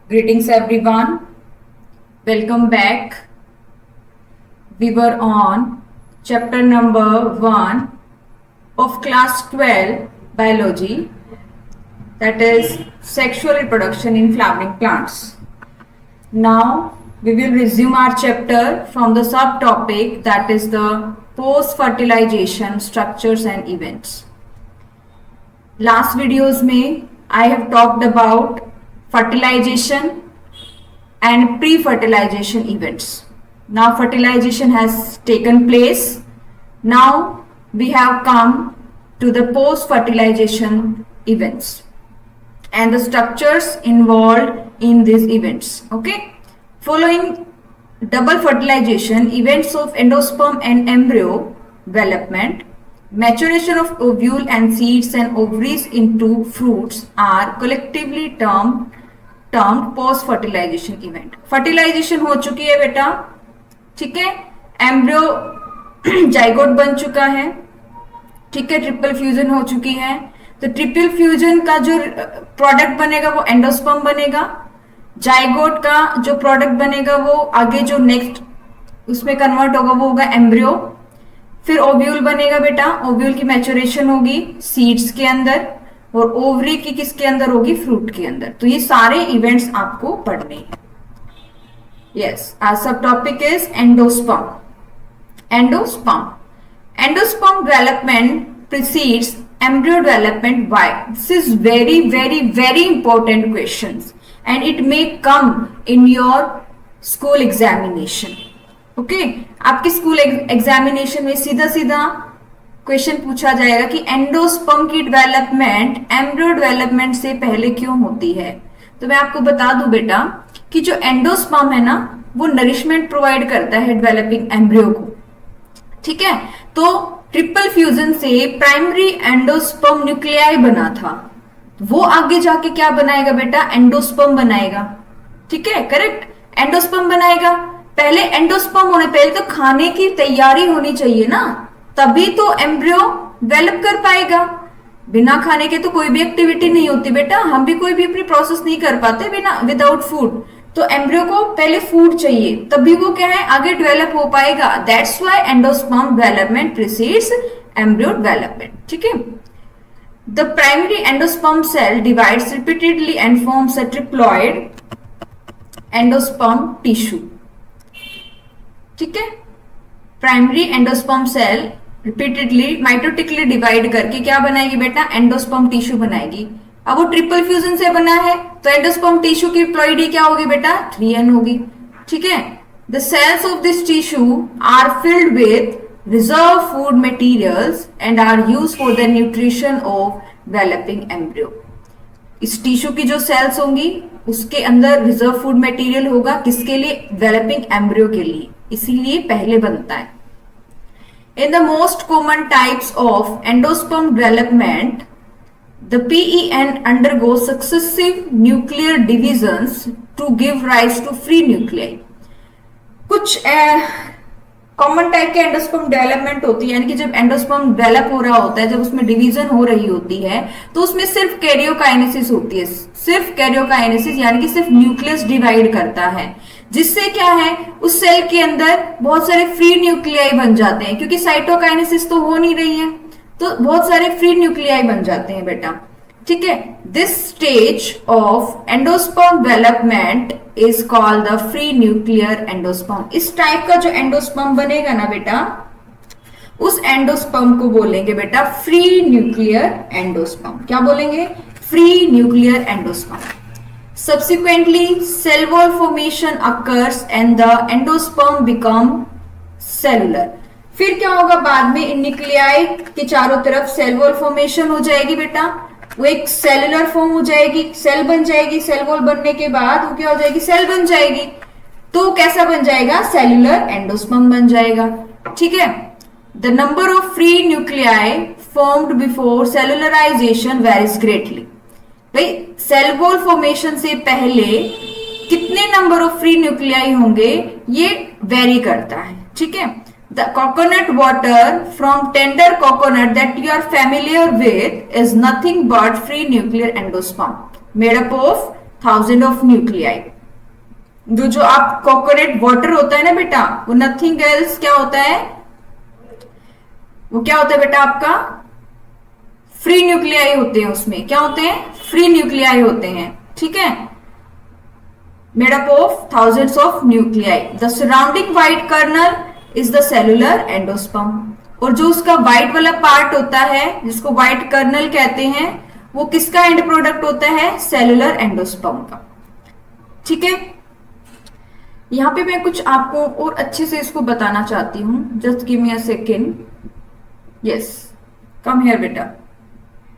Greetings everyone. Welcome back. We were on chapter number 1 of class 12 biology, that is sexual reproduction in flowering plants. Now we will resume our chapter from the subtopic, that is the post-fertilization structures and events. Last videos में I have talked about fertilization and pre-fertilization events. Now fertilization has taken place. Now we have come to the post-fertilization events and the structures involved in these events. Okay. Following double fertilization, events of endosperm and embryo development, maturation of ovule and seeds and ovaries into fruits are collectively termed post fertilization event. Fertilization हो चुकी है बेटा, ठीक है, embryo zygote बन चुका है, ठीक है, ट्रिपल फ्यूजन हो चुकी है. तो ट्रिपल फ्यूजन का जो प्रोडक्ट बनेगा वो एंडोस्पर्म बनेगा. जाइगोट का जो प्रोडक्ट बनेगा वो आगे जो नेक्स्ट उसमें कन्वर्ट होगा वो होगा एम्ब्रियो. फिर ओव्यूल बनेगा बेटा, ओव्यूल की मैच्योरेशन होगी सीड्स के अंदर और ओवरी की किसके अंदर होगी, फ्रूट के अंदर. तो ये सारे इवेंट्स आपको पढ़ने हैं. यस, आज सब topic is endosperm. Endosperm development precedes embryo development. Why? This is very important questions and it may come in your school examination. Okay, आपके स्कूल एग्जामिनेशन में सीधा क्वेश्चन पूछा जाएगा कि एंडोस्पर्म की डेवलपमेंट एम्ब्रियो डेवलपमेंट से पहले क्यों होती है. तो मैं आपको बता दूं बेटा कि जो एंडोस्पर्म है ना वो नरिशमेंट प्रोवाइड करता है डेवलपिंग एम्ब्रियो को, ठीक है. तो ट्रिपल फ्यूजन से प्राइमरी एंडोस्पर्म न्यूक्लियाई बना था, वो आगे जाके क्या बनाएगा बेटा, एंडोस्पर्म बनाएगा, ठीक है, करेक्ट, एंडोस्पर्म बनाएगा. पहले एंडोस्पर्म होने पहले तो खाने की तैयारी होनी चाहिए ना, तभी तो एम्ब्रियो डेवलप कर पाएगा. बिना खाने के तो कोई भी एक्टिविटी नहीं होती बेटा, हम भी कोई भी अपनी प्रोसेस नहीं कर पाते बिना विदाउट फूड. तो एम्ब्रियो को पहले फूड चाहिए, तभी वो क्या है आगे डेवलप हो पाएगा. That's why endosperm development precedes embryo development, ठीक है. The primary endosperm cell divides repeatedly and forms a triploid endosperm tissue, ठीक है. Primary endosperm cell repeatedly mitotically divide करके क्या बनाएगी बेटा, एंडोस्पर्म टिश्यू बनाएगी. अब वो ट्रिपल फ्यूजन से बना है तो एंडोस्पर्म टिश्यू की प्लॉइडी क्या होगी बेटा, 3n होगी, ठीक है. The cells of this tissue are filled with reserve food materials and are used for the nutrition of developing embryo. इस टिश्यू की जो सेल्स होंगी उसके अंदर रिजर्व फूड मटेरियल होगा, किसके लिए, डेवलपिंग एम्ब्रियो के लिए, इसीलिए पहले बनता है. In the most common types of endosperm development, the PEN undergoes successive nuclear divisions to give rise to free nuclei. कुछ कॉमन टाइप के एंडोस्पर्म डेवलपमेंट होती है, यानी कि जब एंडोस्पर्म डेवलप हो रहा होता है, जब उसमें डिवीजन हो रही होती है तो उसमें सिर्फ कैरियोकाइनेसिस होती है, सिर्फ कैरियोकाइनेसिस, यानी कि सिर्फ न्यूक्लियस डिवाइड करता है, जिससे क्या है उस सेल के अंदर बहुत सारे फ्री न्यूक्लियाई बन जाते हैं, क्योंकि साइटोकाइनेसिस तो हो नहीं रही है तो बहुत सारे फ्री न्यूक्लियाई बन जाते हैं बेटा, ठीक है. This stage of endosperm development is called the free nuclear endosperm. इस टाइप का जो एंडोस्पर्म बनेगा ना बेटा, उस एंडोस्पर्म को बोलेंगे बेटा फ्री न्यूक्लियर एंडोस्पर्म. क्या बोलेंगे, free nuclear endosperm. Subsequently, cell wall formation occurs and the endosperm become cellular. फिर क्या होगा, बाद में इन न्यूक्लियाई के चारों तरफ सेल वॉल फॉर्मेशन हो जाएगी बेटा, वो एक सेलुलर फॉर्म हो जाएगी, सेल बन जाएगी. सेल वॉल बनने के बाद वो क्या हो जाएगी, सेल बन जाएगी. तो कैसा बन जाएगा, सेलुलर एंडोस्पर्म बन जाएगा, ठीक है. The number of free nuclei formed before cellularization varies greatly. भाई सेल वॉल फॉर्मेशन से पहले कितने नंबर ऑफ फ्री न्यूक्लियाई होंगे ये वेरी करता है, ठीक है. The coconut water from tender coconut that you are familiar with is nothing but free nuclear endosperm made up of 1000 of nuclei. जो आप कोकोनट वाटर होता है ना बेटा, वो नथिंग एल्स क्या होता है, वो क्या होता है बेटा आपका फ्री न्यूक्लियाई होते हैं, उसमें क्या होते हैं, फ्री न्यूक्लियाई होते हैं, ठीक है, made up of thousands of nuclei. The surrounding white kernel is the cellular endosperm, और जो उसका व्हाइट वाला पार्ट होता है जिसको व्हाइट कर्नल कहते हैं, वो किसका एंड प्रोडक्ट होता है, सेलुलर एंडोस्पर्म का, ठीक है। यहां पे मैं कुछ आपको और अच्छे से इसको बताना चाहती हूं, just give me a second, yes come here बेटा,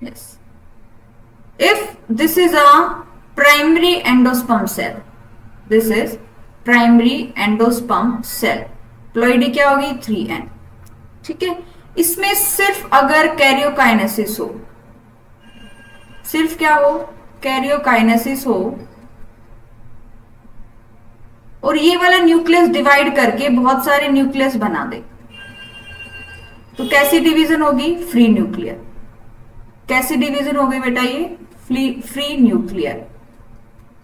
yes. If this is a primary endosperm cell, this is primary endosperm cell, ploidy क्या होगी 3n, ठीक है। इसमें सिर्फ अगर कैरियोकाइनेसिस हो, सिर्फ क्या हो, कैरियोकाइनेसिस हो, और ये वाला न्यूक्लियस डिवाइड करके बहुत सारे न्यूक्लियस बना दे, तो कैसी डिवीजन होगी, फ्री न्यूक्लियर। कैसी डिवीजन होगी बेटा ये, फ्री न्यूक्लियर,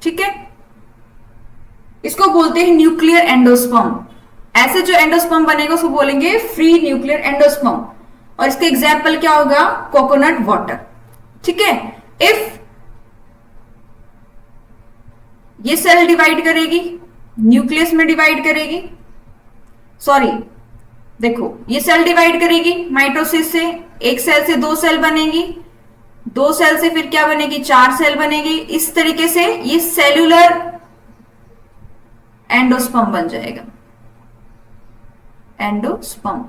ठीक है। इसको बोलते हैं न्यूक्लियर एंडोस्पर्म। ऐसे जो एंडोस्पर्म बनेगा उसको बोलेंगे फ्री न्यूक्लियर एंडोस्पर्म, और इसका एग्जाम्पल क्या होगा, कोकोनट वाटर, ठीक है। इफ ये सेल डिवाइड करेगी, न्यूक्लियस में डिवाइड करेगी, सॉरी देखो ये सेल डिवाइड करेगी माइटोसिस से, एक सेल से दो सेल बनेगी, दो सेल से फिर क्या बनेगी, 4 सेल बनेगी, इस तरीके से ये सेल्यूलर एंडोस्पर्म बन जाएगा, एंडोस्पर्म,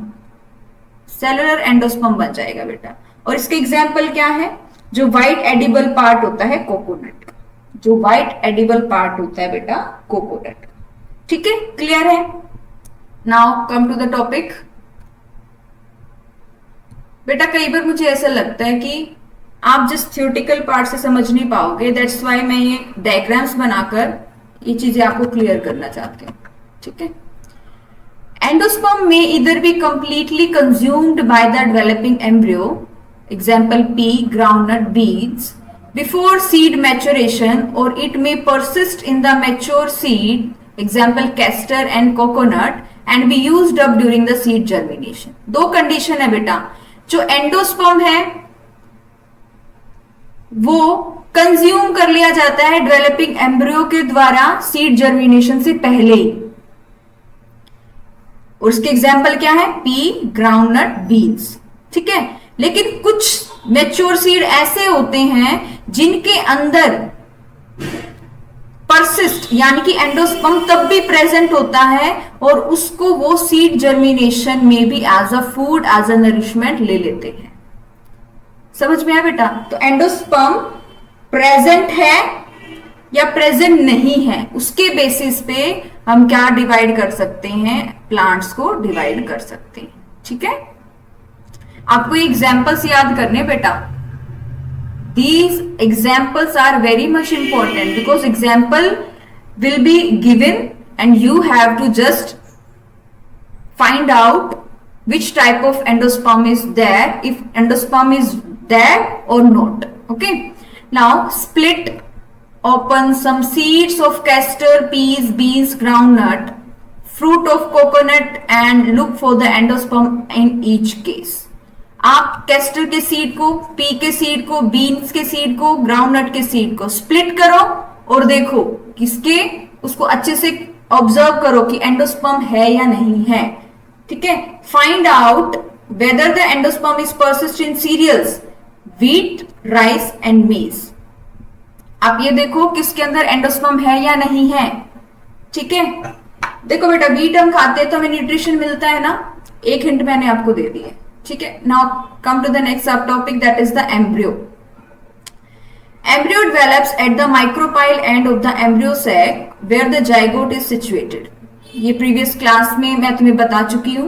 सेलुलर एंडोस्पर्म बन जाएगा बेटा। और इसके एग्जाम्पल क्या है, जो व्हाइट एडिबल पार्ट होता है कोकोनट, जो व्हाइट एडिबल पार्ट होता है बेटा कोकोनट, ठीक है, क्लियर है। Now come to the topic. बेटा कई बार मुझे ऐसा लगता है कि आप जिस थ्योरेटिकल पार्ट से समझ नहीं पाओगे, दैट्स वाई मैं ये डायग्राम्स बनाकर ये चीजें आपको क्लियर करना चाहती हूँ, ठीक है। Endosperm may either be completely consumed by the developing embryo, example pea, groundnut, beans, before seed maturation, or it may persist in the mature seed, example castor and coconut, and be used up during the seed germination. दो condition है बेटा, जो endosperm है वो consume कर लिया जाता है डेवलपिंग एम्ब्रियो के द्वारा सीड जर्मिनेशन से पहले ही, और उसके एग्जाम्पल क्या है, पी, ग्राउंडनट, बीन्स, ठीक है। लेकिन कुछ मैच्योर सीड ऐसे होते हैं जिनके अंदर परसिस्ट यानी कि एंडोस्पर्म तब भी प्रेजेंट होता है, और उसको वो सीड जर्मिनेशन में भी as a food, as a nourishment ले लेते हैं। समझ में आया बेटा। तो एंडोस्पर्म प्रेजेंट है या प्रेजेंट नहीं है, उसके बेसिस पे हम क्या डिवाइड कर सकते हैं, प्लांट्स को डिवाइड कर सकते हैं, ठीक है। आपको ये एग्जांपल्स याद करने बेटा, these examples are very much important because example will be given and you have to just find out which type of endosperm is there, if endosperm is there or not. Okay, now split open some seeds of castor, peas, beans, groundnut, fruit of coconut and look for the endosperm in each case. आप castor के seed को, P के seed को, beans के seed को, groundnut के seed को split करो और देखो किसके, उसको अच्छे से ऑब्जर्व करो कि एंडोस्पर्म है या नहीं है, ठीक है। Find out whether the endosperm is persist in cereals, wheat, rice and maize. आप ये देखो किसके अंदर एंडोस्पर्म है या नहीं है, ठीक है। देखो बेटा व्हीट हम खाते हैं तो हमें न्यूट्रिशन मिलता है ना, एक हिंट मैंने आपको दे दी है, ठीक है। Now come to the next sub topic, that is the embryo. Embryo develops at the micropyle end of the embryo sac where the zygote is situated. ये प्रीवियस क्लास में मैं तुम्हें बता चुकी हूं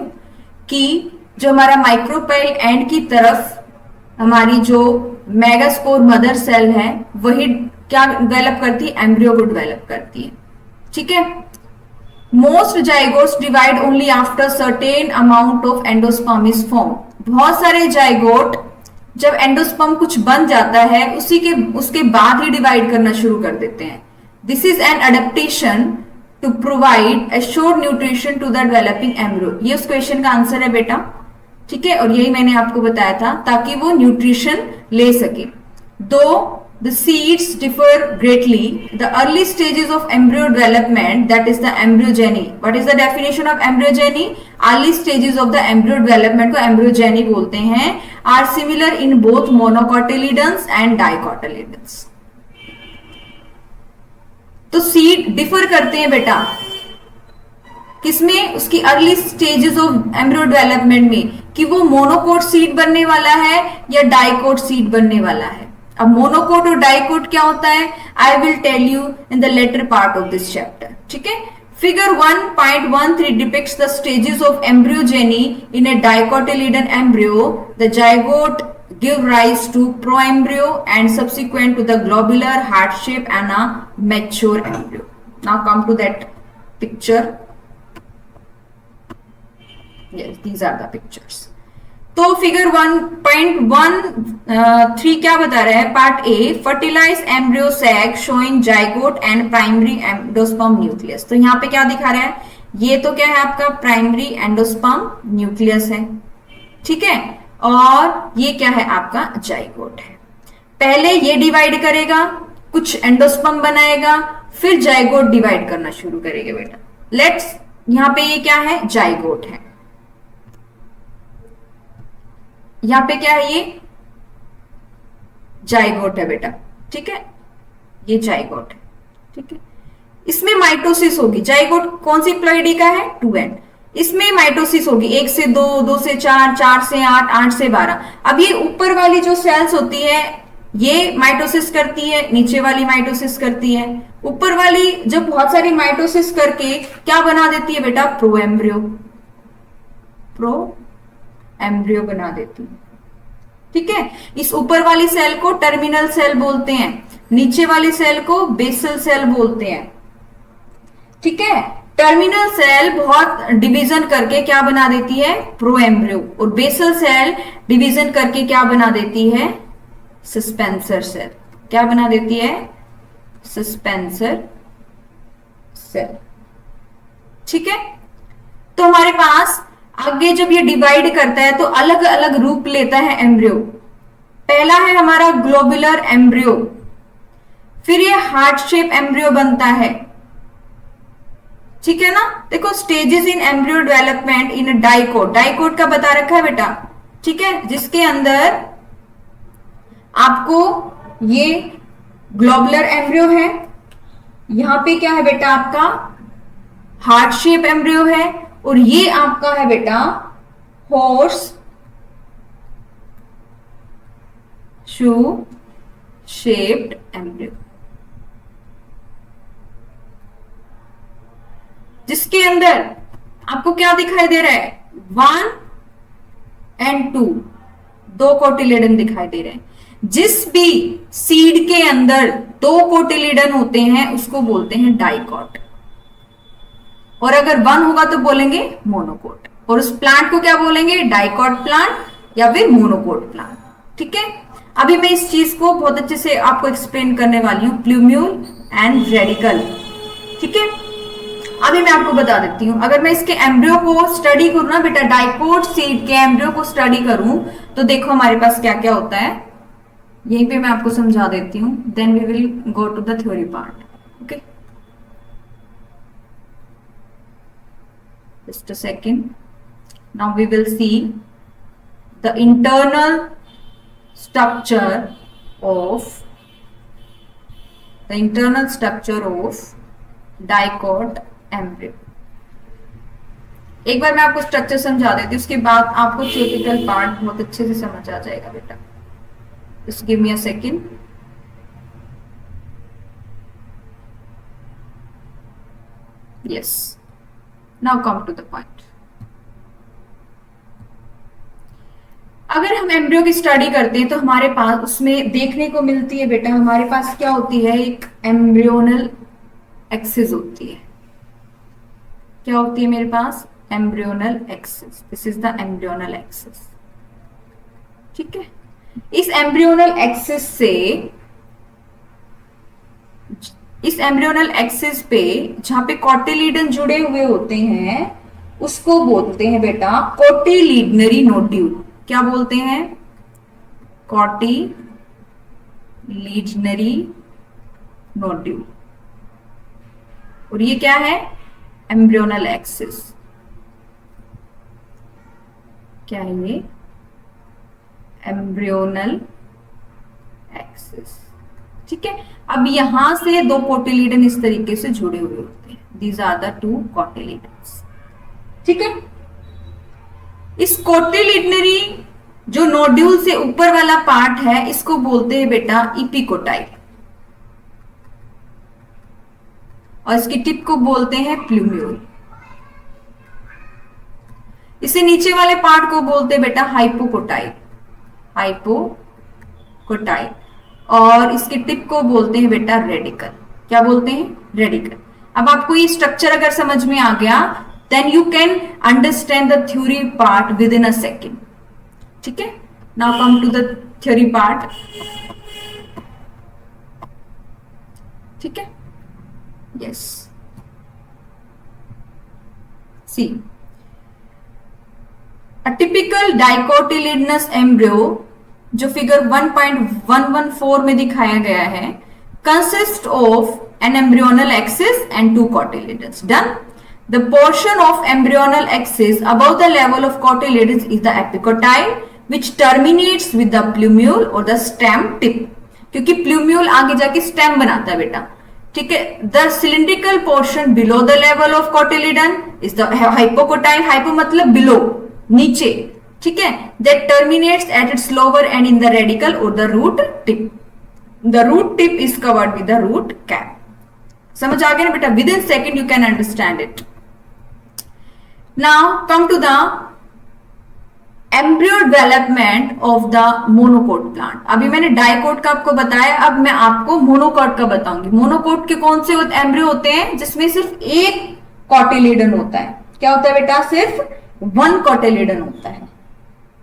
कि जो हमारा माइक्रोपाइल एंड की तरफ हमारी जो मेगास्पोर मदर सेल है वही क्या डेवलप करती है, एम्ब्रियो को डेवलप करती है, ठीक है। Most zygotes divide only after certain amount of endosperm is form. बहुत सारे जाइगोट जब एंडोस्पर्म कुछ बन जाता है उसके बाद ही डिवाइड करना शुरू कर देते हैं। This is an adaptation to provide assured nutrition to the developing embryo. ये उस क्वेश्चन का आंसर है बेटा, ठीक है, और यही मैंने आपको बताया था ताकि वो न्यूट्रिशन ले सके। दो the seeds differ greatly, the early stages of embryo development, that is the embryogeny. What is the definition of embryogeny? Early stages of the embryo development को embryogeny बोलते हैं, are similar in both monocotyledons and dicotyledons. तो seed differ करते हैं बेटा किसमें? उसकी early stages of embryo development में, कि वो मोनोकोट सीड बनने वाला है या डाइकोट सीड बनने वाला है। अब मोनोकोट और डाइकोट क्या होता है, I will tell you in the later part of this chapter, ठीक है। Figure 1.13 depicts the stages of embryogeny in a dicotyledon embryo. The zygote give rise to proembryo and subsequent to the globular heart shape and a mature embryo. Now come to that picture. Yes, these are the pictures. तो figure 1.13 क्या बता रहा है? Part A, fertilize embryo sac showing zygote and primary endosperm nucleus. तो यहाँ पे क्या दिखा रहा है? ये तो क्या है आपका प्राइमरी एंडोस्पर्म न्यूक्लियस है, ठीक है, और ये क्या है आपका जाइगोट है। पहले ये डिवाइड करेगा, कुछ एंडोस्पर्म बनाएगा, फिर जाइगोट डिवाइड करना शुरू करेगा बेटा। लेट्स, यहाँ पे ये क्या है? जाइगोट है। यहां पे क्या है? ये जाइगोट है बेटा, ठीक है, ये जाइगोट है, ठीक है। इसमें माइटोसिस होगी। जाइगोट कौन सी प्लॉइडी का है? 2n। इसमें माइटोसिस होगी 1 से 2, 2 से 4, 4 से 8, 8 से 12। अब ये ऊपर वाली जो सेल्स होती है ये माइटोसिस करती है, नीचे वाली माइटोसिस करती है। ऊपर वाली जब बहुत सारी माइटोसिस करके क्या बना देती है बेटा? प्रोएम्ब्रियो, एम्ब्रियो बना देती है, ठीक है। इस ऊपर वाली सेल को टर्मिनल सेल बोलते हैं, नीचे वाली सेल को बेसल सेल बोलते हैं, ठीक है। टर्मिनल सेल बहुत डिवीजन करके क्या बना देती है? प्रोएम्ब्रियो। और बेसल सेल डिवीजन करके क्या बना देती है? Suspensor cell. क्या बना देती है? सस्पेंसर सेल, ठीक है। तो हमारे पास आगे जब ये डिवाइड करता है तो अलग अलग रूप लेता है एम्ब्रियो। पहला है हमारा ग्लोबुलर एम्ब्रियो, फिर ये हार्ट शेप एम्ब्रियो बनता है, ठीक है ना। देखो, stages in embryo development in dicot, dicot का बता रखा है बेटा, ठीक है, जिसके अंदर आपको ये ग्लोबुलर एम्ब्रियो है, यहां पे क्या है बेटा आपका? हार्ट शेप एम्ब्रियो है, और ये आपका है बेटा हॉर्स शू शेप्ड एम्ब्रियो, जिसके अंदर आपको क्या दिखाई दे रहा है? 1 and 2, 2 कोटिलेडन दिखाई दे रहे हैं। जिस भी सीड के अंदर 2 कोटिलेडन होते हैं उसको बोलते हैं डाइकोट, और अगर 1 होगा तो बोलेंगे मोनोकोट। और उस प्लांट को क्या बोलेंगे? डाइकोट प्लांट या फिर मोनोकोट प्लांट, ठीक है। अभी मैं इस चीज को बहुत अच्छे से आपको एक्सप्लेन करने वाली हूं, प्लूम्यूल एंड रेडिकल, ठीक है। अभी मैं आपको बता देती हूं, अगर मैं इसके एम्ब्रियो को स्टडी करूं ना बेटा, डाइकोट सीड के एम्ब्रियो को स्टडी करूं तो देखो हमारे पास क्या क्या होता है। यहीं पे मैं आपको समझा देती हूं, then we will go to the theory part, okay. Just a second. Now we will see the internal structure of dicot embryo. एक बार मैं आपको स्ट्रक्चर समझा देती हूँ, उसके बाद आपको थियोरेटिकल पार्ट बहुत अच्छे से समझ आ जाएगा बेटा। Just give me a second. Yes. Now come to the point. अगर हम एम्ब्रियो की स्टडी करते हैं तो हमारे पास उसमें देखने को मिलती है बेटा, हमारे पास क्या होती है? एक एम्ब्रियोनल एक्सिस होती है। क्या होती है मेरे पास? Embryonal axis. This is the embryonal axis, ठीक है। इस एम्ब्रियोनल एक्सिस से इस एम्ब्रियोनल एक्सिस पे जहां पे कॉटिलीडन जुड़े हुए होते हैं उसको बोलते हैं बेटा कोटिलीडनरी नोड्यूल। क्या बोलते हैं? कोटिलीडनरी नोड्यूल। और ये क्या है? Embryonal axis. क्या है ये? Embryonal axis. ठीक है, अब यहां से दो कोटिलीडन इस तरीके से जुड़े हुए होते हैं। These are the two cotyledons. ठीक है, इस कोटिलीडनरी जो नोड्यूल से ऊपर वाला पार्ट है इसको बोलते हैं बेटा इपिकोटाइल, और इसकी टिप को बोलते हैं प्लूम्यूल। इसे नीचे वाले पार्ट को बोलते हैं बेटा हाइपोकोटाइल, हाइपोकोटाइल, और इसकी टिप को बोलते हैं बेटा रेडिकल। क्या बोलते हैं? रेडिकल। अब आपको ये स्ट्रक्चर अगर समझ में आ गया then you can understand the theory part within a second. ठीक है, now come to the theory part. ठीक है, yes, see a typical dicotyledonous embryo जो फिगर 1.114 में दिखाया गया है consist of an embryonal axis and two cotyledons. Done. The portion of embryonal axis above the level of cotyledons is the epicotyl which terminates with the plumule और the stem tip, क्योंकि plumule आगे जाके stem बनाता है बेटा। ठीक है, the cylindrical portion below the level of cotyledon is the hypocotyl. Hypo मतलब बिलो, नीचे। ठीक है, that terminates at its lower end in the radicle or the root tip. The root tip is covered with the root cap. समझ आ गया ना बेटा? Within second you can understand it. Now come to the embryo development of the monocot plant. अभी मैंने dicot का आपको बताया, अब मैं आपको मोनोकोट का बताऊंगी। मोनोकोट के कौन से एम्ब्रियो होते हैं? जिसमें सिर्फ एक कोटिलीडन होता है। क्या होता है बेटा? सिर्फ वन कोटिलीडन होता है।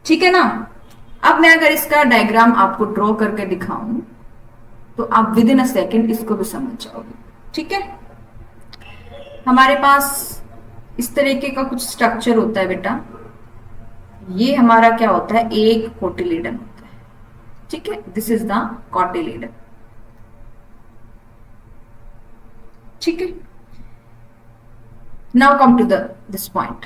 ठीक है ना? अब मैं अगर इसका डायग्राम आपको ड्रॉ करके दिखाऊं तो आप विद इन अ सेकेंड इसको भी समझ जाओगे। ठीक है, हमारे पास इस तरीके का कुछ स्ट्रक्चर होता है बेटा। ये हमारा क्या होता है? एक कोटिलीडन होता है। ठीक है, दिस इज द कोटिलीडन। ठीक है, now come to this point.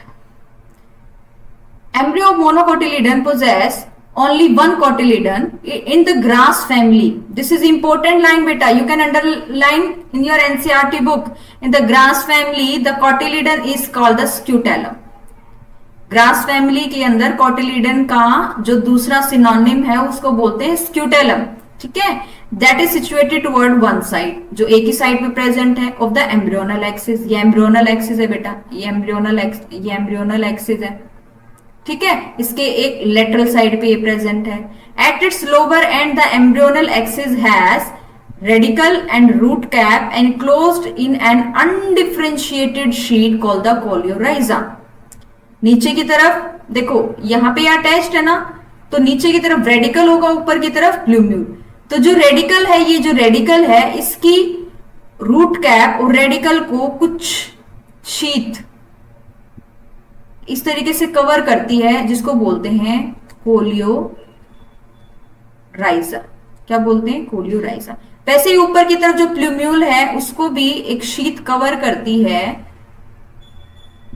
Embryo of monocotyledon possess only one cotyledon in the grass family. This is important line beta. You can underline in your NCERT book. In the grass family, the cotyledon is called the scutellum. Grass family के अंदर कोटिलीडन का जो दूसरा synonym है उसको बोलते हैं scutellum. ठीक है, that is situated toward one side, जो एक ही साइड पे प्रेजेंट है ऑफ द एम्ब्रियोनल एक्सिस। ये एम्ब्रियोनल एक्सिस है बेटा, ये एम्ब्रियोनल एक्सिस है। ठीक है, इसके एक लेटरल साइड पे ये प्रेजेंट है। At its lower end the embryonal axis has radicle and root cap enclosed in an undifferentiated sheath called the coleorhiza. नीचे की तरफ देखो, यहां पे अटैच्ड है ना, तो नीचे की तरफ रेडिकल होगा, ऊपर की तरफ प्लूम्यूल। तो जो रेडिकल है, ये जो रेडिकल है इसकी रूट कैप और रेडिकल को कुछ शीट इस तरीके से कवर करती है जिसको बोलते हैं कोलियोराइजा। क्या बोलते हैं? कोलियोराइजा। वैसे ही ऊपर की तरफ जो प्लूम्यूल है उसको भी एक शीट कवर करती है,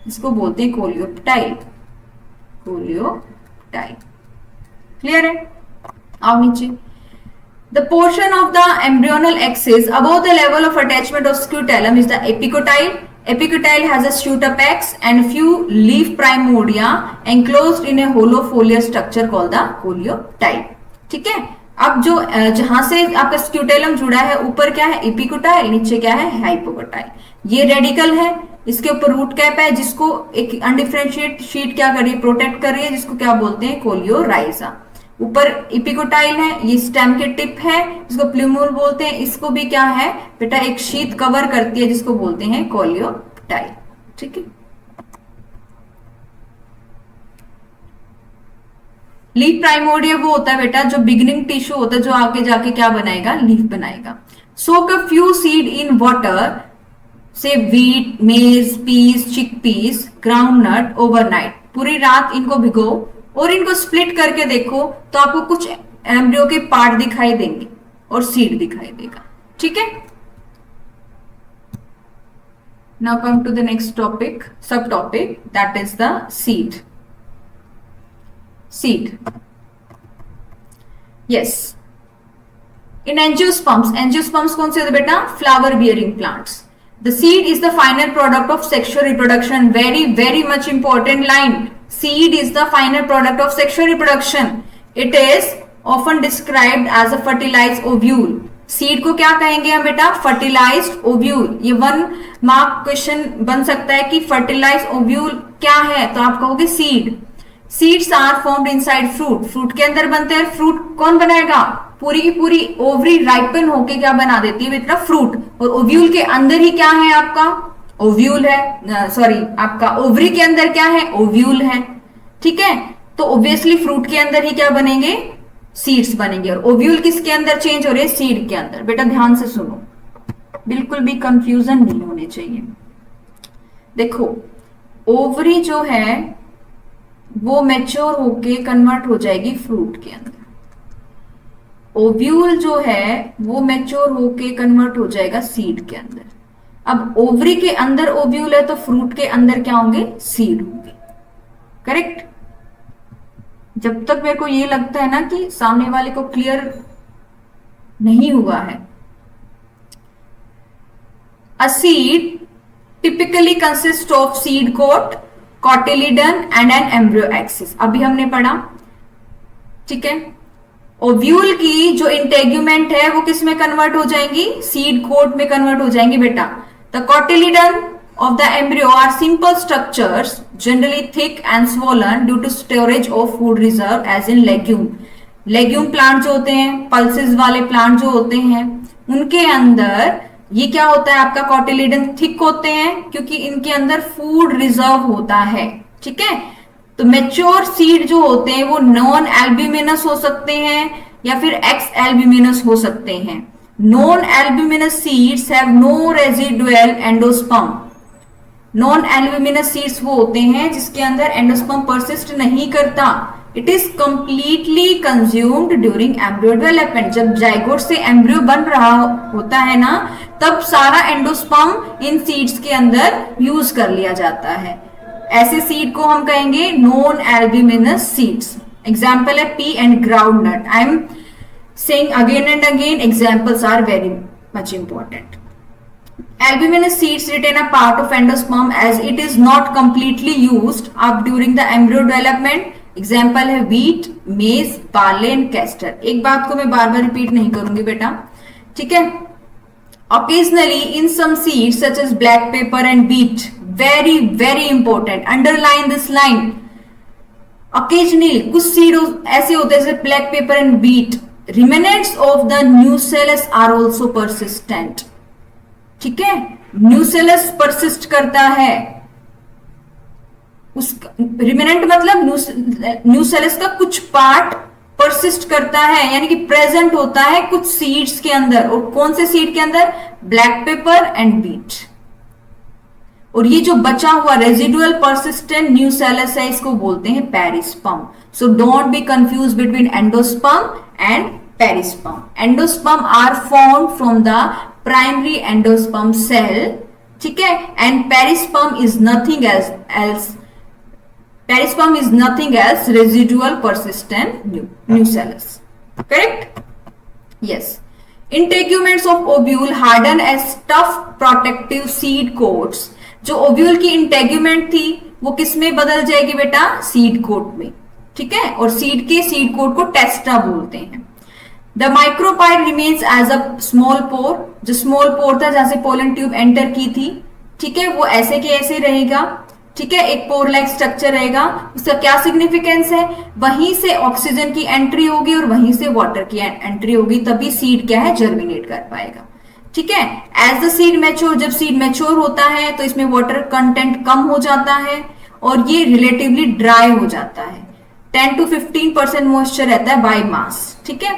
इसको बोलते हैं कोलियोप्टाइल। कोलियोप्टाइल क्लियर है? आओ नीचे। The portion of the embryonal axis above the level of attachment of scutellum is the epicotyle. Epicotyle has a shoot apex and few leaf primordia enclosed in a hollow foliar structure called the coleoptile. ठीक है, अब जो जहां से आपका scutellum जुड़ा है, ऊपर क्या है? एपिकोटाइल, नीचे क्या है? हाइपोकोटाइल। ये रेडिकल है, इसके ऊपर रूट कैप है जिसको एक अनडिफरेंशिएट शीट क्या कर रही है? प्रोटेक्ट कर रही है, जिसको क्या बोलते हैं? कोलियोराइजा। ऊपर एपिकोटाइल है, ये स्टेम के टिप है जिसको प्लूम्यूल बोलते हैं, इसको भी क्या है बेटा? एक शीट कवर करती है जिसको बोलते हैं कोलियोप्टाइल। ठीक है, लीफ प्राइमोर्डिया वो होता है बेटा जो बिगिनिंग टिश्यू होता है, जो आगे जाके क्या बनाएगा? लीफ बनाएगा। Soak a few seed in water, say wheat, maize, peas, chickpeas, groundnut overnight. पूरी रात इनको भिगो और इनको स्प्लिट करके देखो तो आपको कुछ एम्ब्रियो के पार्ट दिखाई देंगे और सीड दिखाई देगा। ठीक है, now come to the next topic, sub topic, that is the seed. Seed, yes, in angiosperms, angiosperms कौन से होते बेटा? Flower bearing plants. The seed is the final product of sexual reproduction. Very, very much important line. Seed is the final product of sexual reproduction. It is often described as a fertilized ovule. Seed को क्या कहेंगे हम बेटा? Fertilized ovule. ये 1 mark question बन सकता है कि fertilized ovule क्या है, तो आप कहोगे seed. Seeds are formed inside fruit. Fruit के अंदर बनते हैं। फ्रूट कौन बनाएगा? पूरी की पूरी ओवरी राइपन होके क्या बना देती है बेटा? फ्रूट। और ओव्यूल के अंदर ही क्या है आपका? ओव्यूल है, सॉरी आपका ओवरी के अंदर क्या है? ओव्यूल है। ठीक है, तो ऑब्वियसली फ्रूट के अंदर ही क्या बनेंगे? सीड्स बनेंगे। और ओव्यूल किसके अंदर चेंज हो रहे हैं? सीड के अंदर। बेटा ध्यान से सुनो, बिल्कुल भी कंफ्यूजन नहीं होने चाहिए। देखो, ओवरी जो है वो मैच्योर होके कन्वर्ट हो जाएगी फ्रूट के अंदर। ओव्यूल जो है वो मैच्योर होके कन्वर्ट हो जाएगा सीड के अंदर। अब ओवरी के अंदर ओव्यूल है तो फ्रूट के अंदर क्या होंगे? सीड होंगे। करेक्ट। जब तक मेरे को ये लगता है ना कि सामने वाले को क्लियर नहीं हुआ है। A seed typically consist of seed coat, cotyledon and an embryo axis. अभी हमने पढ़ा। ठीक है, ओव्यूल की जो इंटेग्यूमेंट है वो किस में कन्वर्ट हो जाएंगी? सीड कोट में कन्वर्ट हो जाएंगी बेटा। The cotyledon of the embryo are simple structures, generally thick and swollen due to storage of food reserve as in legume. Legume plant जो होते हैं, पल्सेस वाले प्लांट जो होते हैं, उनके अंदर ये क्या होता है आपका? कॉटिलिडन थिक होते हैं क्योंकि इनके अंदर फूड रिजर्व होता है। ठीक है, तो मेच्योर सीड जो होते हैं वो नॉन एल्ब्यूमिनस हो सकते हैं या फिर एक्स एल्ब्यूमिनस हो सकते हैं। Non albuminous seeds have no residual endosperm. Non albuminous seeds वो होते हैं जिसके अंदर एंडोस्पर्म परसिस्ट नहीं करता। It is completely consumed during embryo development. जब जाइगोट से एम्ब्रियो बन रहा होता है ना, तब सारा एंडोस्पर्म इन सीड्स के अंदर यूज कर लिया जाता है। ऐसे सीड को हम कहेंगे नॉन एल्ब्यूमिनस सीड्स। एग्जाम्पल है pea and groundnut. I am saying again and again, examples are very much important. Albuminous seeds retain a part of endosperm as it is not completely used up during the embryo development. Example है wheat, maize, barley and castor. एक बात को मैं बार बार repeat नहीं करूंगी बेटा। ठीक है, occasionally in some seeds such as black pepper and beet, very very important, underline this line. Occasionally कुछ सीड ऐसे होते हैं जैसे black pepper and beet, remnants of the nucellus are also persistent. ठीक है, न्यूसेलस परसिस्ट करता है। उसका रिमेनेंट मतलब न्यूसेलस का कुछ पार्ट परसिस्ट करता है, यानी कि प्रेजेंट होता है कुछ सीड्स के अंदर। और कौन से सीड के अंदर? Black pepper and beet. और ये जो बचा हुआ रेजिडुअल परसिस्टेंट न्यूसेलस है, इसको बोलते हैं perisperm. So don't be confuse between endosperm and perisperm. Endosperm are formed from the primary endosperm cell, ठीक है, and perisperm is nothing else. Perisperm is nothing else residual persistent nucellus. Correct? Yes. Integuments of ovule harden as tough protective seed coats. जो ovule की integument थी वो किस में बदल जाएगी बेटा? सीड कोट में. ठीक है, और सीड के सीड कोट को टेस्टा बोलते हैं. The micropyle remains as a small pore. जो स्मॉल पोर था जहां से पोलन ट्यूब एंटर की थी, ठीक है, वो ऐसे के ऐसे रहेगा. ठीक है, एक पोर लाइक स्ट्रक्चर रहेगा. उसका क्या सिग्निफिकेंस है? वहीं से ऑक्सीजन की एंट्री होगी और वहीं से वाटर की एंट्री होगी, तभी सीड क्या है? जर्मिनेट कर पाएगा. ठीक है, एज द सीड मैच्योर, जब सीड मैच्योर होता है तो इसमें वाटर कंटेंट कम हो जाता है और ये रिलेटिवली ड्राई हो जाता है. 10 to 15% मॉइस्चर रहता है बाय मास. ठीक है,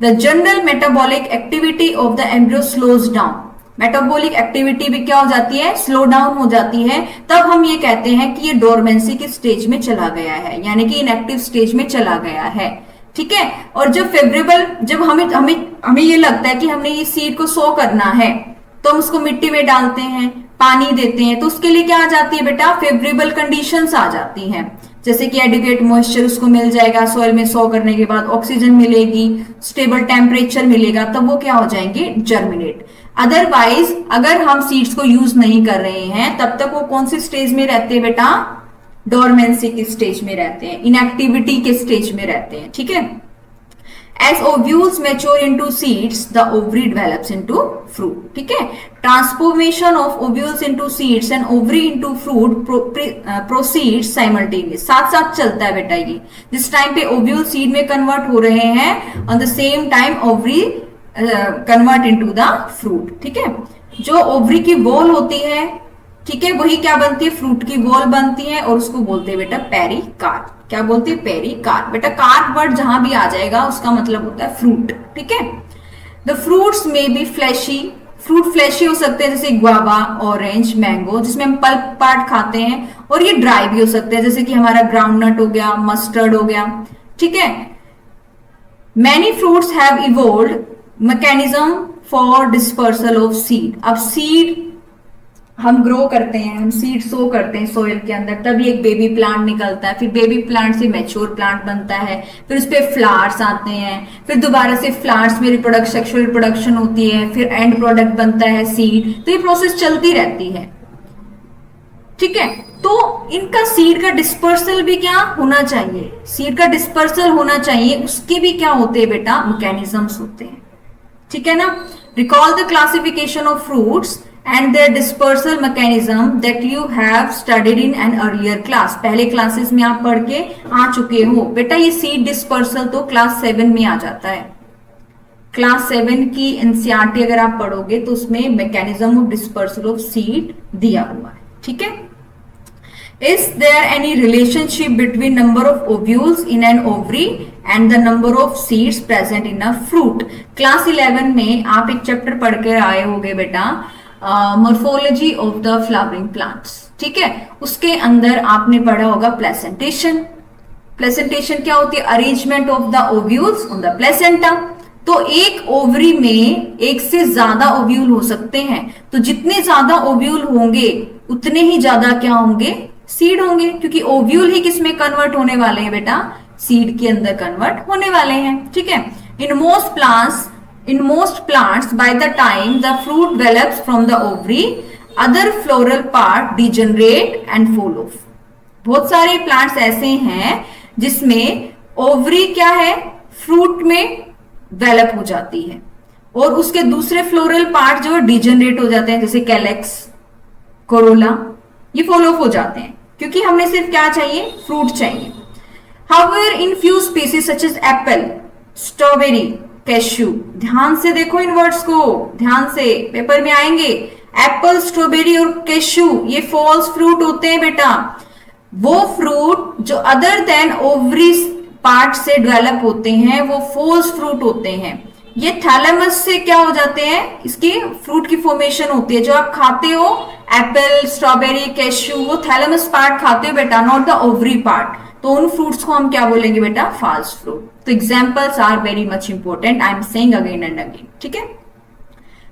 the general metabolic activity of the embryo slows down. Metabolic activity भी क्या हो जाती है, स्लो डाउन हो जाती है। तब हम ये कहते हैं कि ये डोरमेंसी की स्टेज में चला गया है, यानी कि इनएक्टिव स्टेज में चला गया है। ठीक है। और जब फेवरेबल, जब हमें हमें हमें ये लगता है कि हमने ये सीड को सो करना है, तो हम उसको मिट्टी में डालते हैं, पानी देते हैं, तो उसके लिए क्या आ जाती है बेटा, फेवरेबल कंडीशंस आ जाती हैं। जैसे कि एडिक्वेट मॉइस्चर उसको मिल जाएगा, सॉइल में सो करने के बाद ऑक्सीजन मिलेगी, स्टेबल टेम्परेचर मिलेगा, तब वो क्या हो जाएंगे, जर्मिनेट। अदरवाइज अगर हम सीड्स को यूज नहीं कर रहे हैं, तब तक वो कौन सी स्टेज में रहते हैं बेटा, डोरमेंसी की स्टेज में रहते हैं, इनएक्टिविटी के स्टेज में रहते हैं। ठीक है। As ovules mature into seeds, the ovary develops into fruit. ठीक है। Transformation of ovules into seeds and ovary into fruit proceeds simultaneously. साथ साथ चलता है बेटा ये। जिस टाइम पे ओव्यूल सीड में कन्वर्ट हो रहे हैं, on the same time ovary convert into the fruit. ठीक है। जो ओवरी की वॉल होती है, ठीक है, वही क्या बनती है, फ्रूट की वॉल बनती है, और उसको बोलते हैं बेटा पेरिकार्प। क्या बोलते हैं, पेरिकार्प। बेटा कार्प वर्ड जहां भी आ जाएगा उसका मतलब होता है फ्रूट। ठीक है। द फ्रूट्स में बी फ्लैशी, फ्रूट फ्लैशी हो सकते हैं, जैसे ग्वावा, ऑरेंज, मैंगो, जिसमें हम पल्प पार्ट खाते हैं, और ये ड्राई भी हो सकते हैं, जैसे कि हमारा ग्राउंडनट हो गया, मस्टर्ड हो गया। ठीक है। Many fruits have evolved mechanism for dispersal of seed. अब सीड हम ग्रो करते हैं, हम सीड सो करते हैं सोइल के अंदर, तभी एक बेबी प्लांट निकलता है, फिर बेबी प्लांट से मैच्योर प्लांट बनता है, फिर उस पे फ्लावर्स आते हैं, फिर दोबारा से फ्लावर्स में रिप्रोडक्शन, सेक्सुअल रिप्रोडक्शन होती है, फिर एंड प्रोडक्ट बनता है सीड। तो ये प्रोसेस चलती रहती है। ठीक है। तो इनका सीड का डिस्पर्सल भी क्या होना चाहिए, सीड का डिस्पर्सल होना चाहिए, उसके भी क्या होते हैं बेटा, मैकेनिज्म्स होते हैं। ठीक है ना। Recall the classification of fruits and their dispersal mechanism that you have studied in an earlier class। पहले क्लासेस में आप पढ़ के आ चुके हो बेटा। ये सीड डिस्पर्सल तो क्लास 7 में आ जाता है। क्लास 7 की एनसीईआरटी अगर आप पढ़ोगे तो उसमें mechanism of dispersal of seed दिया हुआ है। ठीक है। Is there any relationship between number of ovules in an ovary and the number of seeds present in a fruit? Class 11 में आप एक चैप्टर पढ़ के आए होगे बेटा, morphology of the flowering plants. ठीक है। उसके अंदर आपने पढ़ा होगा प्लेसेंटेशन। प्लेसेंटेशन क्या होती है, arrangement of the ovules on the placenta. तो एक ओवरी में एक से ज्यादा ओव्यूल हो सकते हैं, तो जितने ज्यादा ओव्यूल होंगे उतने ही ज्यादा क्या होंगे, सीड होंगे, क्योंकि ओव्यूल ही किसमें कन्वर्ट होने वाले हैं बेटा, सीड के अंदर कन्वर्ट होने वाले हैं। ठीक है। In most plants, by the time the fruit develops from the ovary, other floral part degenerate and fall off। बहुत सारे प्लांट्स ऐसे हैं जिसमें ओवरी क्या है, फ्रूट में डेवलप हो जाती है, और उसके दूसरे फ्लोरल पार्ट जो डिजेनरेट हो जाते हैं, जैसे कैलेक्स, कोरोला, ये फॉल ऑफ हो जाते हैं, क्योंकि हमने सिर्फ क्या चाहिए, फ्रूट चाहिए। However, in few species such as apple, strawberry, cashew, ध्यान से देखो इन वर्ड्स को, ध्यान से, पेपर में आएंगे। एप्पल, स्ट्रॉबेरी और कैश्यू ये फॉल्स फ्रूट होते हैं बेटा। वो फ्रूट जो अदर देन ओवरी पार्ट से डेवलप होते हैं वो फॉल्स फ्रूट होते हैं। ये थैलेमस से क्या हो जाते हैं, इसकी फ्रूट की फॉर्मेशन होती है। जो आप खाते हो एप्पल, स्ट्रॉबेरी, कैश्यू, वो थैलेमस पार्ट खाते हो बेटा, नॉट द ओवरी पार्ट। तो उन फ्रूट्स को हम क्या बोलेंगे बेटा, फॉल्स फ्रूट। तो examples are very much important, I am saying again and again. ठीक है।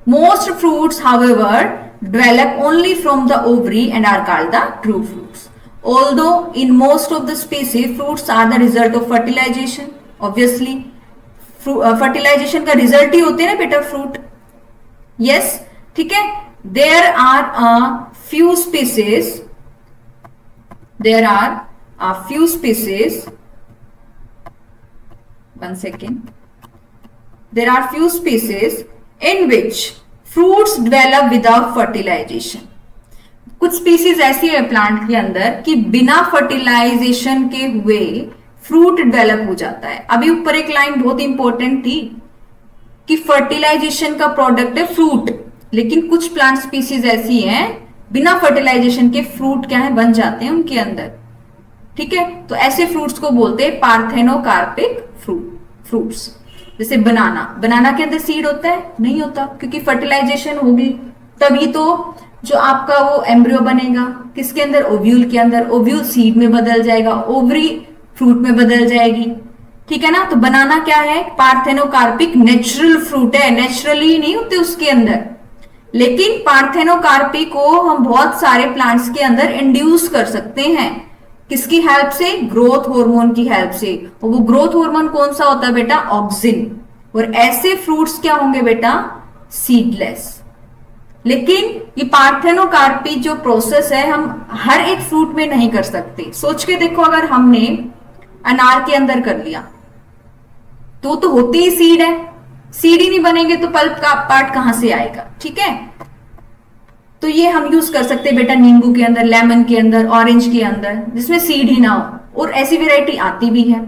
Most fruits however develop only from the ovary and are called the true fruits. Although in most of the species fruits are the result of fertilization. Obviously fertilization का result ही होते हैं ना बेटा fruit. Yes. ठीक है। There are a few species, there are a few species, one second, there are few species in which fruits develop without fertilization। कुछ species ऐसी है प्लांट के अंदर कि बिना फर्टिलाइजेशन के हुए फ्रूट डेवलप हो जाता है। अभी ऊपर एक लाइन बहुत इंपॉर्टेंट थी कि फर्टिलाइजेशन का प्रोडक्ट है फ्रूट, लेकिन कुछ प्लांट स्पीसीज ऐसी हैं बिना फर्टिलाइजेशन के फ्रूट क्या है, बन जाते हैं उनके अंदर। ठीक है। तो ऐसे फ्रूट्स को बोलते हैं पार्थेनोकार्पिक फ्रूट्स। जैसे बनाना, बनाना के अंदर सीड होता है? नहीं होता, क्योंकि फर्टिलाइजेशन होगी तभी तो जो आपका वो एम्ब्रियो बनेगा। किसके अंदर? ओव्यूल के अंदर। ओव्यूल सीड में बदल जाएगा, ओवरी फ्रूट में बदल जाएगी। ठीक है ना? तो बनाना क्या है? पार्थेनोकार्पिक नेचुरल फ्रूट है, नेचुरली नहीं होते उसके अंदर। लेकिन पार्थेनोकार्पी को हम बहुत सारे प्लांट्स के अंदर इंड्यूस कर सकते हैं। किसकी हेल्प से? ग्रोथ हार्मोन की हेल्प से। और वो ग्रोथ हार्मोन कौन सा होता है बेटा? ऑक्सिन। और ऐसे फ्रूट्स क्या होंगे बेटा? सीडलेस। लेकिन ये पार्थेनोकार्पी जो प्रोसेस है हम हर एक फ्रूट में नहीं कर सकते। सोच के देखो, अगर हमने अनार के अंदर कर लिया तो होती ही सीड है, सीड ही नहीं बनेंगे तो पल्प का पार्ट कहां से आएगा? ठीक है, तो ये हम यूज कर सकते हैं बेटा नींबू के अंदर, लेमन के अंदर, ऑरेंज के अंदर, जिसमें सीड ही ना हो, और ऐसी वेराइटी आती भी है।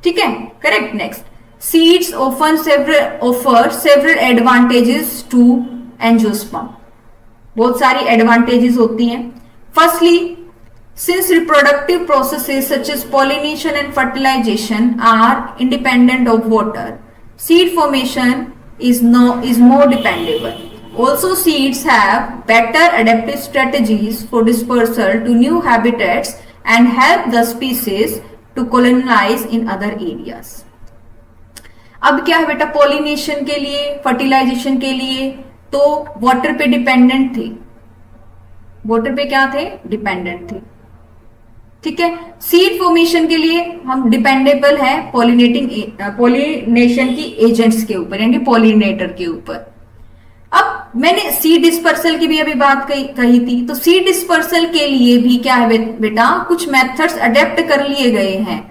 ठीक है, correct. Next, seeds offer several advantages to angiosperm. बहुत सारी एडवांटेजेस होती हैं। Firstly, since reproductive processes such as pollination and fertilization are independent of water, seed formation is more dependable. Also, seeds have better adaptive strategies for dispersal to new habitats and help the species to colonize in other areas. अब क्या है बेटा? Pollination के लिए, fertilisation के लिए तो water पे डिपेंडेंट थे, वाटर पे क्या थे? डिपेंडेंट थे। ठीक है, सीड फॉर्मेशन के लिए हम डिपेंडेबल है पॉलिनेशन की एजेंट्स के ऊपर, यानी पॉलिनेटर के ऊपर। अब मैंने सीड डिस्पर्सल की भी अभी बात कही थी, तो सीड डिस्पर्सल के लिए भी क्या है बेटा? कुछ मेथड्स अडेप्ट कर लिए गए हैं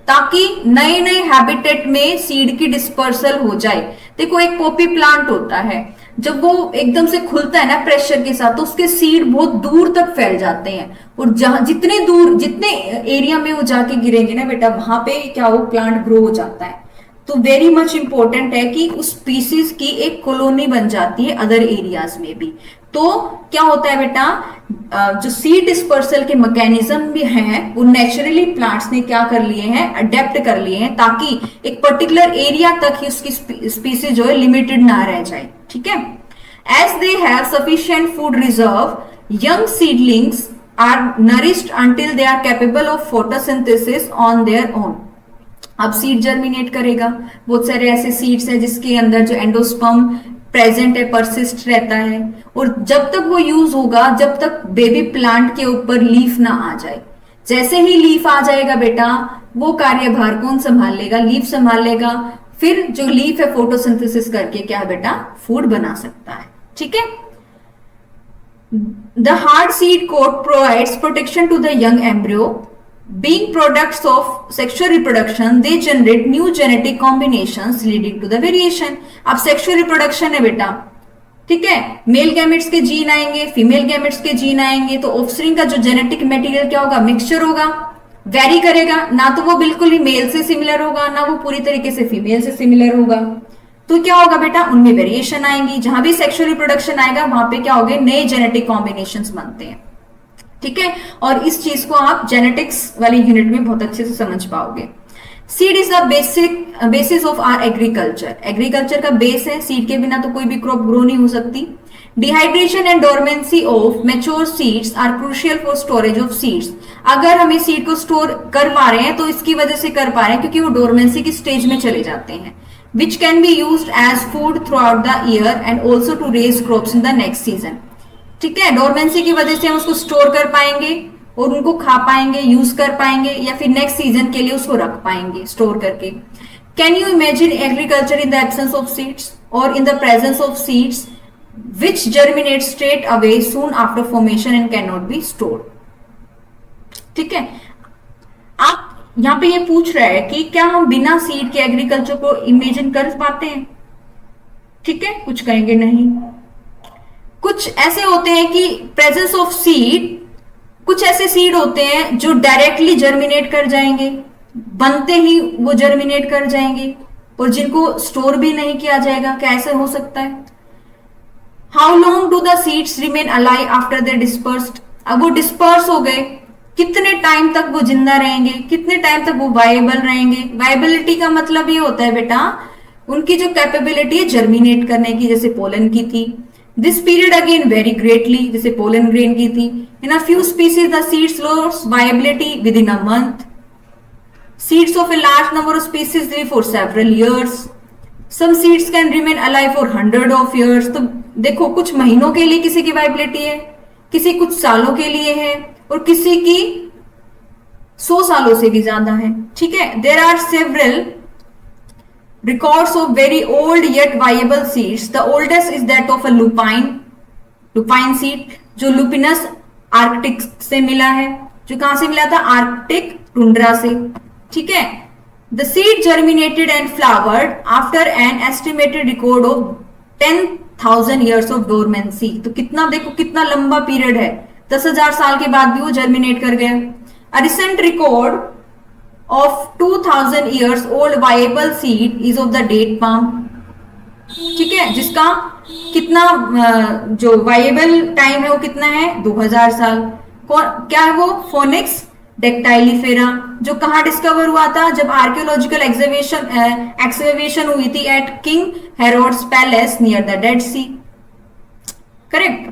ताकि नए नए हैबिटेट में सीड की डिस्पर्सल हो जाए। देखो, एक पॉपी प्लांट होता है, जब वो एकदम से खुलता है ना प्रेशर के साथ, तो उसके सीड बहुत दूर तक फैल जाते हैं, और जहां जितने दूर, जितने एरिया में वो जाके गिरेंगे ना बेटा, वहां पे क्या वो प्लांट ग्रो हो जाता है। तो वेरी मच इंपॉर्टेंट है कि उस स्पीसीज की एक कॉलोनी बन जाती है अदर एरियाज में भी। तो क्या होता है बेटा? जो सीड डिस्पर्सल के मैकेनिज्म भी हैं वो नेचुरली प्लांट्स ने क्या कर लिए हैं? अडेप्ट कर लिए हैं, ताकि एक पर्टिकुलर एरिया तक ही उसकी स्पीसीज जो है लिमिटेड ना रह जाए। ठीक है, as they have sufficient food reserve, young seedlings are nourished until they are capable of photosynthesis on their own. अब सीड जर्मिनेट करेगा। बहुत सारे ऐसे सीड्स हैं जिसके अंदर जो एंडोस्पर्म प्रेजेंट है, परसिस्ट रहता है, और जब तक वो यूज होगा, जब तक बेबी प्लांट के ऊपर लीफ ना आ जाए। जैसे ही लीफ आ जाएगा बेटा, वो कार्यभार कौन संभाल लेगा? लीफ संभाल लेगा। फिर जो लीफ है फोटोसिंथेसिस करके क्या बेटा? फूड बना सकता है। ठीक है, the hard seed coat provides protection to the young embryo. Being products of sexual reproduction, they generate new genetic combinations leading to the variation. अब sexual reproduction है बेटा, ठीक है, मेल गैमेट्स के जीन आएंगे, फीमेल गैमेट्स के gene आएंगे, तो ऑफस्प्रिंग का जो जेनेटिक मटेरियल क्या होगा? मिक्सचर होगा, वेरी करेगा ना, तो वो बिल्कुल ही मेल से सिमिलर होगा, ना वो पूरी तरीके से फीमेल से सिमिलर होगा। तो क्या होगा बेटा? उनमें वेरिएशन आएंगी। जहां भी सेक्सुअल रिप्रोडक्शन आएगा वहां पे क्या होंगे? नए जेनेटिक कॉम्बिनेशंस बनते हैं। ठीक है, और इस चीज को आप जेनेटिक्स वाले यूनिट में बहुत अच्छे से समझ पाओगे। Seed is the basis of our agriculture. Agriculture का बेस है, सीड के बिना तो कोई भी क्रॉप ग्रो नहीं हो सकती। Dehydration and dormancy of mature seeds are crucial for storage of seeds. अगर हमें सीड को स्टोर कर पा रहे हैं तो इसकी वजह से कर पा रहे हैं क्योंकि वो डोरमेंसी की स्टेज में चले जाते हैं, which can be used as food throughout the year and also to raise crops in the next season. ठीक है, डोरमेंसी की वजह से हम उसको स्टोर कर पाएंगे और उनको खा पाएंगे, यूज कर पाएंगे, या फिर नेक्स्ट सीजन के लिए उसको रख पाएंगे स्टोर करके। Can you imagine agriculture in the absence of seeds or in the presence of seeds which germinate straight away soon after formation and can not be stored. ठीक है, आप यहां पे ये पूछ रहा है कि क्या हम बिना सीड के एग्रीकल्चर को इमेजिन कर पाते हैं? ठीक है, कुछ कहेंगे नहीं। कुछ ऐसे होते हैं कि प्रेजेंस ऑफ सीड, कुछ ऐसे सीड होते हैं जो डायरेक्टली जर्मिनेट कर जाएंगे, बनते ही वो जर्मिनेट कर जाएंगे, और जिनको स्टोर भी नहीं किया जाएगा। कैसे हो सकता है? How long do the seeds remain alive after they dispersed. अब वो डिस्पर्स हो गए, कितने टाइम तक वो जिंदा रहेंगे, कितने टाइम तक वो वायबल रहेंगे। वायबिलिटी का मतलब ये होता है बेटा उनकी जो कैपेबिलिटी है जर्मिनेट करने की, जैसे पोलन की थी। This period again very greatly, जैसे पोलन ग्रेन की थी। In a few species the seeds loss viability within a month. Seeds of a large number of species live for several years. Some seeds can remain alive for hundred of years. तो देखो, कुछ महीनों के लिए किसी की viability है, किसी कुछ सालों के लिए है, और किसी की 100 सालों से भी ज्यादा है। ठीक है, there are several records of very old yet viable seeds. The oldest is that of a lupine seed, जो लुपिनस आर्कटिक से मिला है। जो कहां से मिला था? आर्कटिक टुंड्रा से। ठीक है, the seed germinated and flowered after an estimated record of 10,000 years of dormancy. तो कितना, देखो कितना लंबा पीरियड है, 10,000 साल के बाद भी वो जर्मिनेट कर गया। A recent record of 2,000 years old viable seed is of the date palm. ठीक है, जिसका कितना जो वायबल टाइम है वो कितना है? 2000 साल। क्या है वो? फोनिक्स डेक्टाइलिफेरा, जो कहां डिस्कवर हुआ था? जब आर्कियोलॉजिकल एक्सकवेशन हुई थी at King Herod's palace near the Dead Sea. Correct.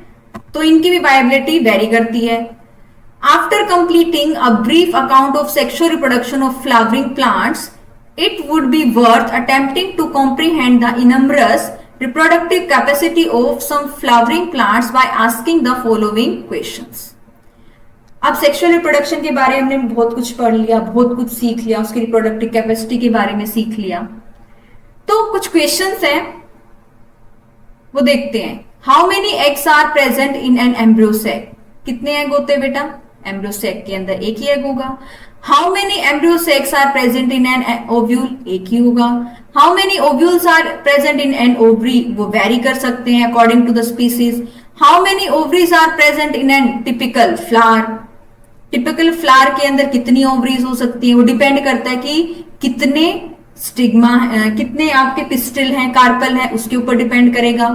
तो इनकी भी वायबिलिटी वेरी करती है। After completing a brief account of sexual reproduction of flowering plants, it would be worth attempting to comprehend the enormous reproductive capacity of some flowering plants by asking the following questions. अब sexual reproduction के बारे में हमने बहुत कुछ पढ़ लिया, बहुत कुछ सीख लिया, उसकी रिप्रोडक्टिव कैपेसिटी के बारे में सीख लिया। तो कुछ क्वेश्चंस हैं, वो देखते हैं। How many eggs are present in an embryo sac? कितने एग होते हैं बेटा? एम्ब्रियो सैक के अंदर एक ही एग होगा। How many embryo sacs are present in an ovule? एक ही होगा। How many ovules are present in an ovary? वो वेरी कर सकते हैं according to the species. How many ovaries are present in an typical flower? Typical flower के अंदर कितनी ओवरीज हो सकती है? वो डिपेंड करता है कि कितने स्टिग्मा, कितने आपके पिस्टिल हैं, कार्पल हैं, उसके ऊपर डिपेंड करेगा।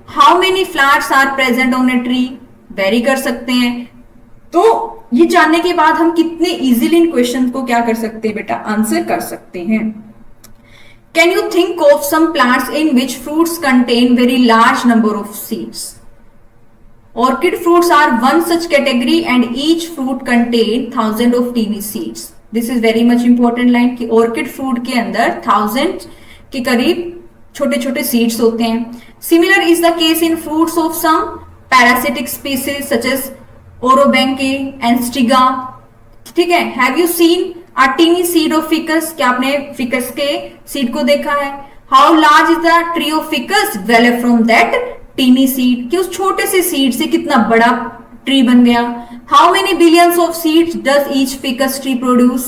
How many flowers are present on a tree? Vary कर सकते हैं। तो ये जानने के बाद हम कितने इजीली इन क्वेश्चन को क्या कर सकते हैं बेटा? आंसर कर सकते हैं। Can you think of some plants in which fruits contain very large number of seeds? Orchid fruits are one such category and each fruit contain thousands of teeny seeds. This is very much important line कि orchid fruit के अंदर 1000 के करीब छोटे छोटे seeds होते हैं। Similar is the case in fruits of some parasitic species such as Orobanche and Striga. ठीक है, have you seen a teeny seed of ficus? क्या आपने ficus के seed को देखा है? How large is the tree of ficus? Well, from that tiny seed, कि उस छोटे से सीड से कितना बड़ा ट्री बन गया। How many billions of seeds does each ficus tree produce?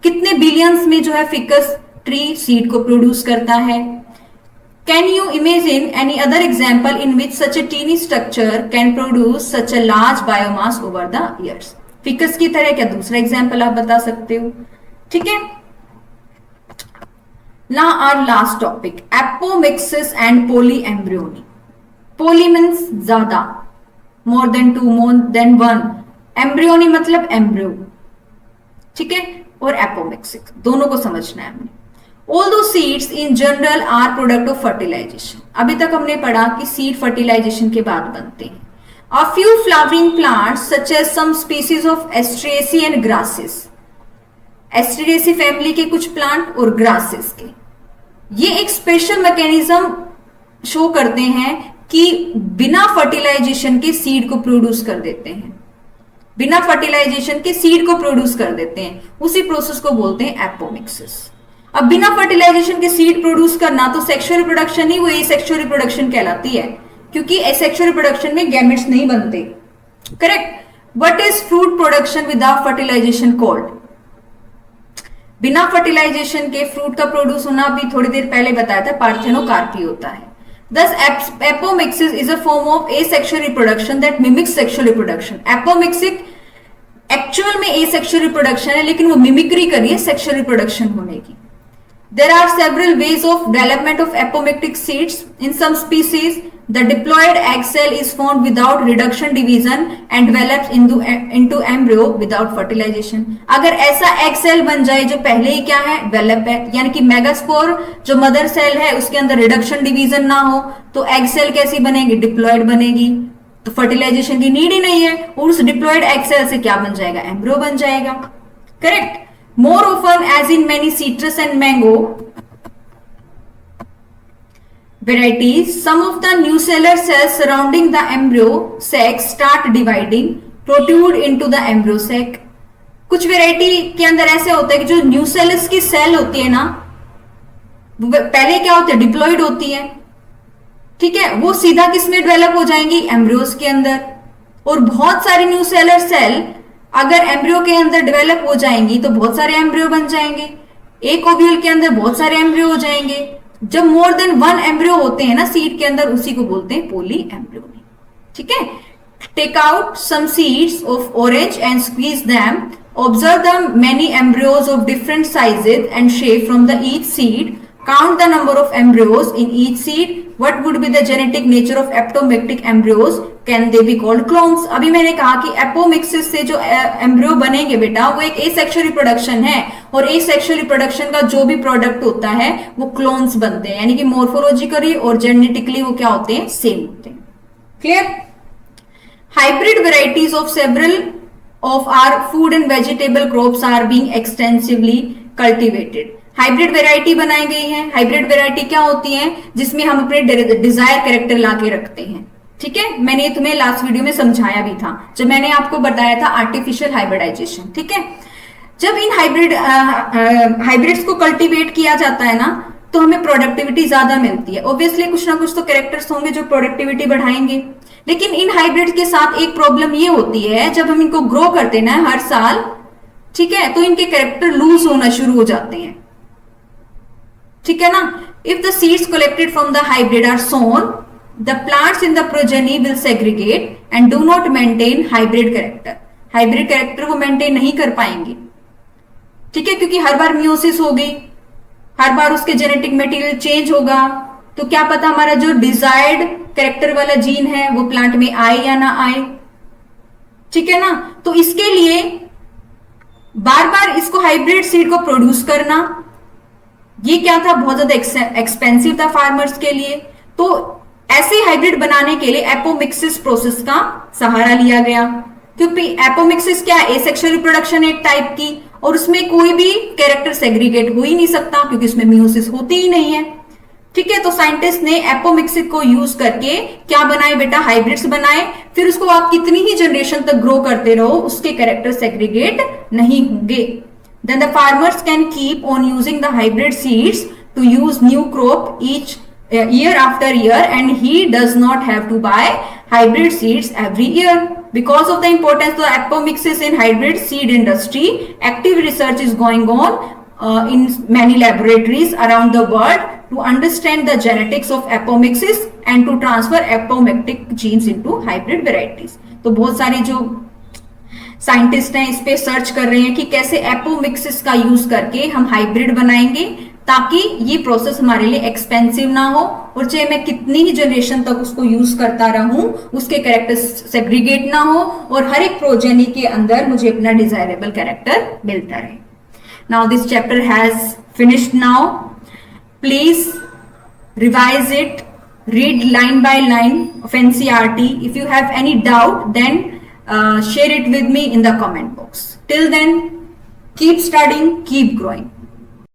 कितने बिलियंस में जो है फिकस ट्री सीड को प्रोड्यूस करता है। Can you imagine any other example in which such a tiny structure can produce such a large biomass over the years? Ficus की तरह क्या दूसरा एग्जाम्पल आप बता सकते हो? ठीक है, now our last topic, apomixis and polyembryony. Poly means ज्यादा, more than 2, more than 1। Embryony मतलब एम्ब्रियो। ठीक है, और एपोमिक्सिस, दोनों को समझना है हमने। Although seeds in general are product of fertilization. अभी तक हमने पढ़ा कि सीड फर्टिलाइजेशन के बाद बनते हैं। A few flowering plants such as some species of Asteraceae and grasses. Asteraceae family के कुछ प्लांट और ग्रासेस के, ये एक स्पेशल मैकेनिज्म शो करते हैं कि बिना फर्टिलाइजेशन के सीड को प्रोड्यूस कर देते हैं। बिना फर्टिलाइजेशन के सीड को प्रोड्यूस कर देते हैं, उसी प्रोसेस को बोलते हैं एपोमिक्सिस। अब बिना फर्टिलाइजेशन के सीड प्रोड्यूस करना तो सेक्सुअल रिप्रोडक्शन ही, वो सेक्सुअल रिप्रोडक्शन कहलाती है, क्योंकि सेक्सुअल रिप्रोडक्शन में गैमेट्स नहीं बनते। Correct. What is fruit production without fertilization called? बिना फर्टिलाइजेशन के फ्रूट का प्रोड्यूस होना भी थोड़ी देर पहले बताया था, पार्थेनोकार्पी होता है। Thus, apomixis is a form of asexual reproduction that mimics sexual reproduction. Apomixis actual में asexual reproduction है, लेकिन वो मिमिक्री करिए सेक्सुअल रिप्रोडक्शन होने की। There are several ways of development of apomictic seeds. In some species, the diploid egg cell is formed without reduction division and develops into embryo without fertilization. अगर ऐसा egg cell बन जाए जो पहले ही क्या है, डेवलप है, यानी कि मेगास्पोर जो मदर सेल है उसके अंदर रिडक्शन डिवीजन ना हो, तो एग सेल कैसी बनेगी, डिप्लॉयड बनेगी, तो फर्टिलाइजेशन की नीड ही नहीं है, और उस डिप्लॉयड एग सेल से क्या बन जाएगा, एम्ब्रियो बन जाएगा. Correct. More often, as in many citrus and mango varieties, some of the nucellar cells surrounding the embryo sac start dividing, protrude into the embryo sac. कुछ वेराइटी के अंदर ऐसे होता है कि जो न्यूसेलस की सेल होती है ना, पहले क्या होती है, डिप्लॉइड होती है, ठीक है, वो सीधा किसमें डेवलप हो जाएंगी, एम्ब्रियोस के अंदर. और बहुत सारी न्यूसेलर सेल अगर एम्ब्रियो के अंदर डेवलप हो जाएंगी तो बहुत सारे एम्ब्रियो बन जाएंगे. एक ओव्यूल के अंदर बहुत सारे एम्ब्रियो हो जाएंगे. जब मोर देन वन एम्ब्रियो होते हैं ना सीड के अंदर, उसी को बोलते हैं पोली एम्ब्रियोनी. ठीक है. Take out some seeds of orange and squeeze them. Observe the many embryos of different sizes and shape from the each seed. Count the number of embryos in each seed. What would be the genetic nature of apomictic embryos? Can they be called clones? अभी मैंने कहा कि apomixis से जो embryo बनेंगे बेटा वो एक एसेक्सुअल रिप्रोडक्शन है, और एसेक्सुअल रिप्रोडक्शन का जो भी प्रोडक्ट होता है वो क्लोन्स बनते हैं, यानी कि मोर्फोलॉजिकली और जेनेटिकली वो क्या होते हैं, सेम होते हैं. Clear. Hybrid varieties of several of our food and vegetable crops are being extensively cultivated. Hybrid variety बनाई गई है. हाइब्रिड वेराइटी क्या होती है, जिसमें हम अपने डिजायर कैरेक्टर लाके रखते हैं. ठीक है, मैंने तुम्हें लास्ट वीडियो में समझाया भी था जब मैंने आपको बताया था आर्टिफिशियल हाइब्रिडाइजेशन. ठीक है, जब इन हाइब्रिड्स को कल्टीवेट किया जाता है ना तो हमें प्रोडक्टिविटी ज्यादा मिलती है. ऑब्वियसली कुछ ना कुछ तो कैरेक्टर्स होंगे जो प्रोडक्टिविटी बढ़ाएंगे, लेकिन इन हाइब्रिड्स के साथ एक प्रॉब्लम ये होती है, जब हम इनको ग्रो करते ना हर साल, ठीक है, तो इनके कैरेक्टर लूज होना शुरू हो जाते हैं. ठीक है ना. If the seeds collected from the hybrid are sown, the plants in the progeny will segregate and do not maintain hybrid character. Hybrid character वो मेंटेन नहीं कर पाएंगे. ठीक है, क्योंकि हर बार मियोसिस होगी, हर बार उसके जेनेटिक मटेरियल चेंज होगा, तो क्या पता हमारा जो डिजायर्ड कैरेक्टर वाला जीन है वो प्लांट में आए या ना आए. ठीक है ना. तो इसके लिए बार बार इसको हाइब्रिड सीड को प्रोड्यूस करना, ये क्या था, बहुत ज्यादा एक्सपेंसिव था फार्मर्स के लिए. तो ऐसे हाइब्रिड बनाने के लिए एपोमिक्सिस प्रोसेस का सहारा लिया गया, क्योंकि एपोमिक्सिस क्या है, एसेक्सुअल रिप्रोडक्शन एक टाइप की, और उसमें कोई भी कैरेक्टर सेग्रीगेट हो ही नहीं सकता क्योंकि उसमें मियोसिस होती ही नहीं है. ठीक है, तो साइंटिस्ट ने एपोमिक्सिस को यूज करके क्या बनाए बेटा, हाइब्रिड्स बनाए. फिर उसको आप कितनी ही जनरेशन तक ग्रो करते रहो, उसके कैरेक्टर सेग्रीगेट नहीं होंगे. Then the farmers can keep on using the hybrid seeds to use new crop each year after year, and he does not have to buy hybrid seeds every year. Because of the importance of the apomixis in hybrid seed industry, active research is going on in many laboratories around the world to understand the genetics of apomixis and to transfer apomictic genes into hybrid varieties. तो बहुत सारे जो scientist हैं इस पे search कर रहे हैं कि कैसे एपोमिक्सिस का यूज करके हम हाइब्रिड बनाएंगे, ताकि ये प्रोसेस हमारे लिए एक्सपेंसिव ना हो, और चाहे मैं कितनी ही जनरेशन तक उसको यूज करता रहूं उसके कैरेक्टर सेग्रीगेट ना हो, और हर एक प्रोजेनी के अंदर मुझे अपना डिजायरेबल कैरेक्टर मिलता रहे. Now this chapter has finished. Now please revise it, read line by line of NCERT. If you have any doubt, then share it with me in the comment box. Till then, keep studying, keep growing.